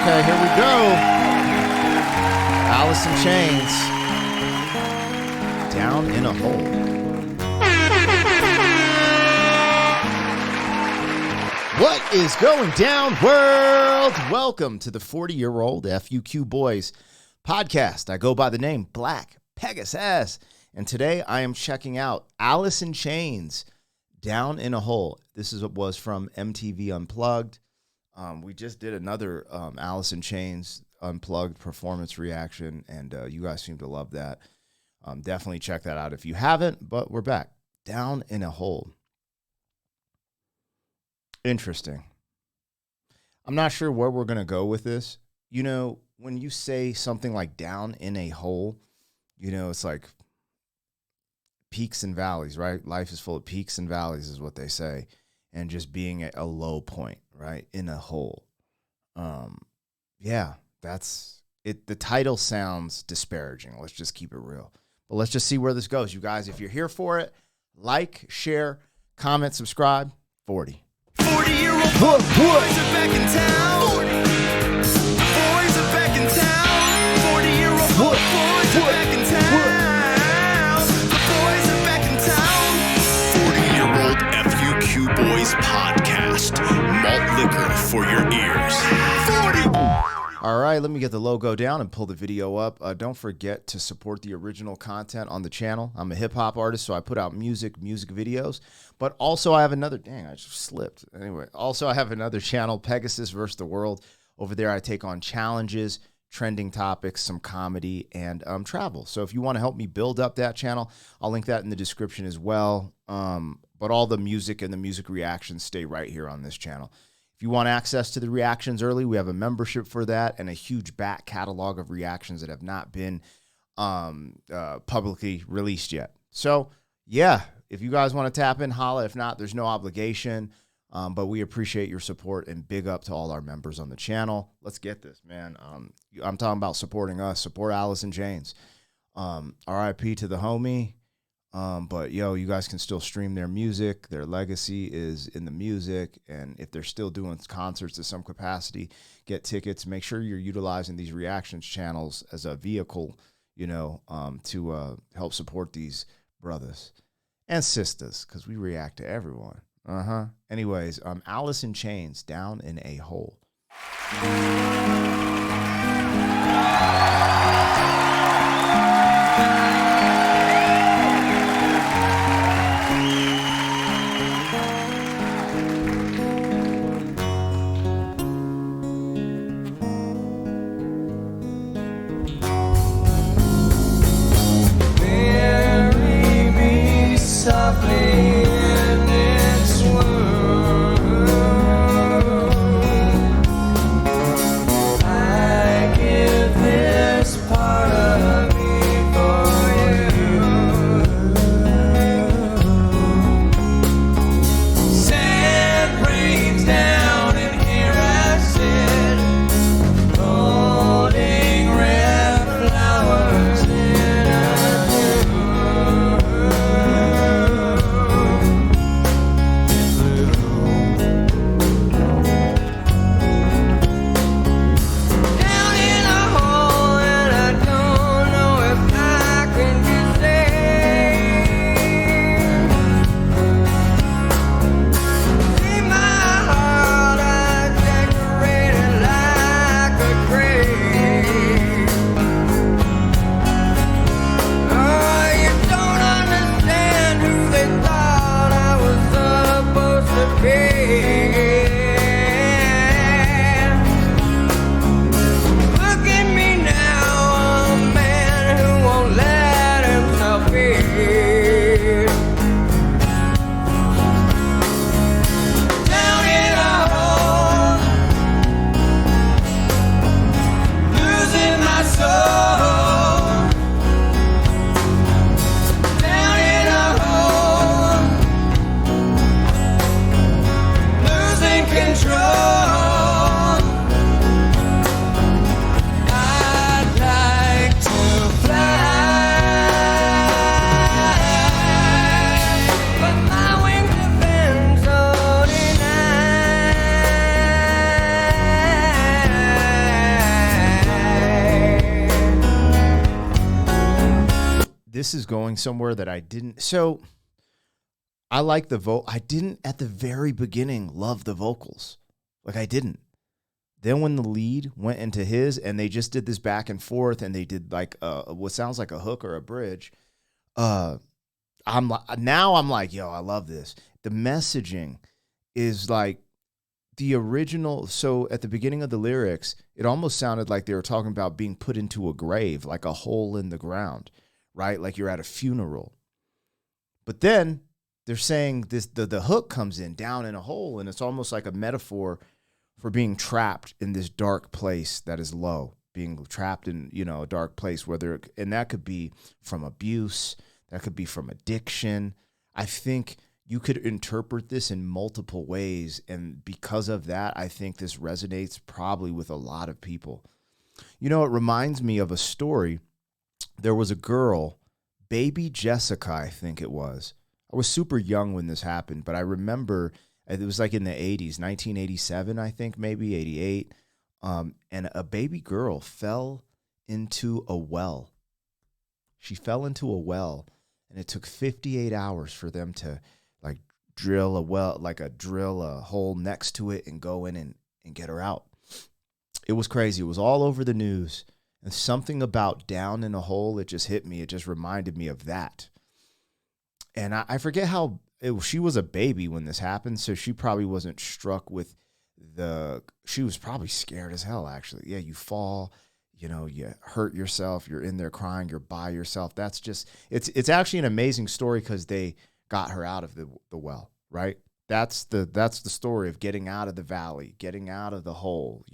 Okay, here we go. Alice in Chains. Down in a Hole. What is going down, world? Welcome to the 40-year-old FUQ Boys podcast. I go by the name Black Pegasus, and today I am checking out Alice in Chains, Down in a Hole. This was from MTV Unplugged. We just did another Alice in Chains Unplugged performance reaction, and you guys seem to love that. Definitely check that out if you haven't, but we're back. Down in a Hole. Interesting. I'm not sure where we're going to go with this. You know, when you say something like down in a hole, you know, it's like peaks and valleys, right? Life is full of peaks and valleys is what they say. And just being at a low point, right? In a hole. Yeah, that's it. The title sounds disparaging. Let's just keep it real. But let's just see where this goes. You guys, if you're here for it, like, share, comment, subscribe. 40. 40-year-old boys are back in town. 40. Boys are back in town. 40-year-old boys are back in town. The boys are back in town. 40-year-old FUQ Boys podcast. Malt liquor for your ears. 40. All right, let me get the logo down and pull the video up. Don't forget to support the original content on the channel. I'm a hip-hop artist, so I put out music videos. But also I have another, dang, I just slipped. Anyway, also I have another channel, Pegasus vs. the World. Over there I take on challenges, trending topics, some comedy, and travel. So if you want to help me build up that channel, I'll link that in the description as well. But all the music and the music reactions stay right here on this channel. If you want access to the reactions early, we have a membership for that and a huge back catalog of reactions that have not been publicly released yet. So, yeah, if you guys want to tap in, holla. If not, there's no obligation, but we appreciate your support and big up to all our members on the channel. Let's get this, man. I'm talking about supporting us. Support Alice in Chains. RIP to the homie. But yo, you guys can still stream their music. Their legacy is in the music. And if they're still doing concerts to some capacity, get tickets. Make sure you're utilizing these reactions channels as a vehicle, you know, to help support these brothers and sisters, because we react to everyone. Anyways, Alice in Chains, Down in a Hole. I give this part of me for you. this is going somewhere that I didn't. So I like the I didn't at the very beginning love the vocals. Like I didn't. Then when the lead went into his and they just did this back and forth and they did like what sounds like a hook or a bridge, I'm like, yo, I love this. The messaging is like the original. So at the beginning of the lyrics, it almost sounded like they were talking about being put into a grave, like a hole in the ground, right? Like you're at a funeral. But then they're saying this, the hook comes in down in a hole, and it's almost like a metaphor for being trapped in this dark place that is low, being trapped in, a dark place, and that could be from abuse, that could be from addiction. I think you could interpret this in multiple ways, and because of that, I think this resonates probably with a lot of people. It reminds me of a story. There was a girl, baby Jessica, I think it was. I was super young when this happened, but I remember it was like in the 80s, 1987, I think, maybe 88. And a baby girl fell into a well. She fell into a well, and it took 58 hours for them to like drill a hole next to it and go in and get her out. It was crazy. It was all over the news. And something about down in a hole, it just hit me. It just reminded me of that. And I forget how she was a baby when this happened, so she probably wasn't struck with she was probably scared as hell, actually. Yeah, you fall, you hurt yourself, you're in there crying, you're by yourself. That's just, it's actually an amazing story because they got her out of the well, right? That's the story of getting out of the valley, getting out of the hole,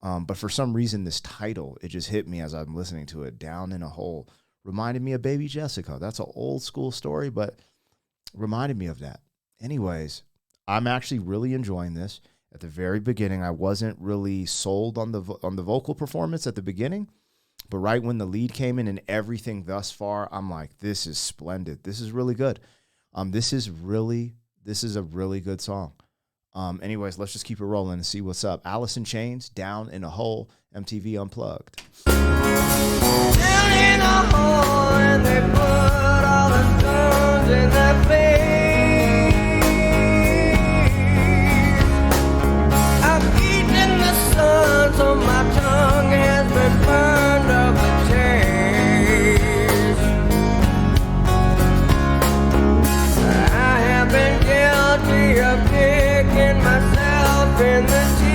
But for some reason, this title, it just hit me as I'm listening to it, Down in a Hole. Reminded me of baby Jessica. That's an old school story, but reminded me of that. Anyways, I'm actually really enjoying this. At the very beginning, I wasn't really sold on the vocal performance at the beginning, but right when the lead came in and everything thus far, I'm like, this is splendid. This is really good. This is a really good song. Anyways, let's just keep it rolling and see what's up. Alice in Chains, Down in a Hole, MTV Unplugged. Down in a hole, and they put all the stones in their face. I've eaten the sun, so my tongue has been burned of the taste. I have been guilty of kicking myself in the teeth.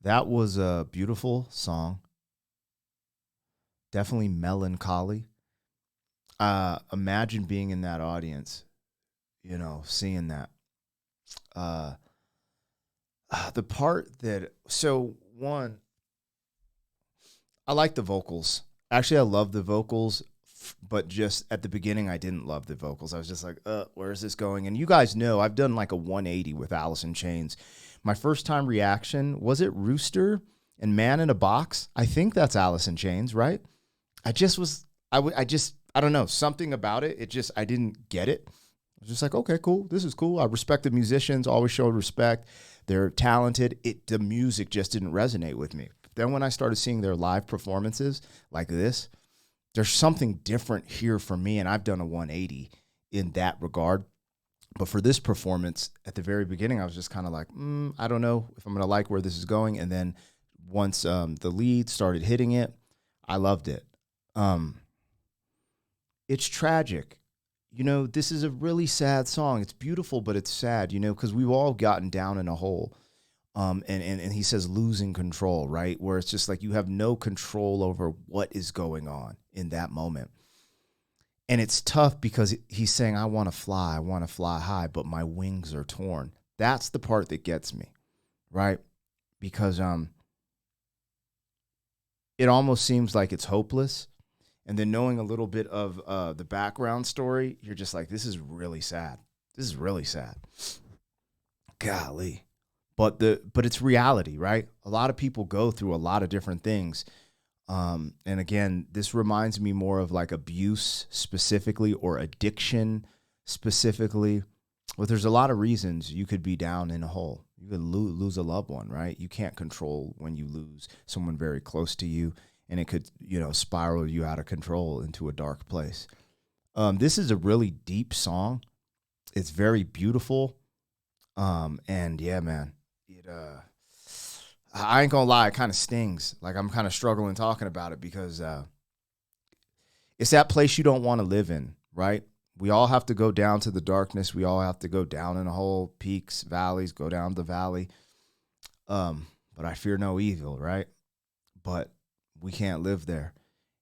That was a beautiful song. Definitely melancholy. Imagine being in that audience, you know, seeing that. The part that, so one, I like the vocals. Actually, I love the vocals, but just at the beginning, I didn't love the vocals. I was just like, where is this going? And you guys know I've done like a 180 with Alice in Chains. My first time reaction, was it Rooster and Man in a Box? I think that's Alice in Chains, right? I don't know, something about it. I didn't get it. I was just like, okay, cool. This is cool. I respect the musicians, always showed respect. They're talented. The music just didn't resonate with me. Then when I started seeing their live performances like this, there's something different here for me, and I've done a 180 in that regard. But for this performance, at the very beginning, I was just kind of like, I don't know if I'm going to like where this is going. And then once the lead started hitting it, I loved it. It's tragic. You know, this is a really sad song. It's beautiful, but it's sad, you know, because we've all gotten down in a hole. And he says losing control, right? Where it's just like you have no control over what is going on in that moment. And it's tough because he's saying, I want to fly high, but my wings are torn. That's the part that gets me, right? Because it almost seems like it's hopeless. And then knowing a little bit of the background story, you're just like, this is really sad. This is really sad. Golly. But it's reality, right? A lot of people go through a lot of different things. And again, this reminds me more of like abuse specifically or addiction specifically. But there's a lot of reasons you could be down in a hole. You could lose a loved one, right? You can't control when you lose someone very close to you, and it could, you know, spiral you out of control into a dark place. This is a really deep song. It's very beautiful. And yeah, man, I ain't gonna lie, it kind of stings. Like I'm kind of struggling talking about it because it's that place you don't want to live in, right? We all have to go down to the darkness. We all have to go down in a hole, peaks, valleys, go down the valley. But I fear no evil, right? But we can't live there.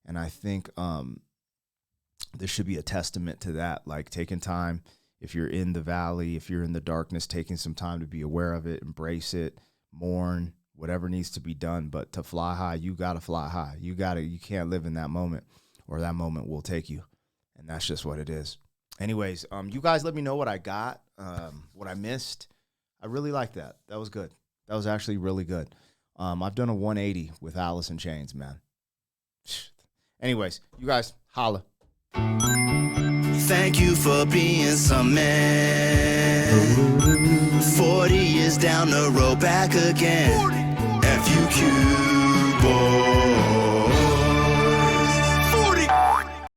And I think there should be a testament to that, like taking time. If you're in the valley, if you're in the darkness, taking some time to be aware of it, embrace it, mourn, whatever needs to be done. But to fly high, you got to fly high. You can't live in that moment, or that moment will take you. And that's just what it is. Anyways, you guys let me know what I got, what I missed. I really like that. That was good. That was actually really good. I've done a 180 with Alice in Chains, man. Anyways, you guys, holla. Thank you for being some man. 40 years down the road, back again. FUQ, boy.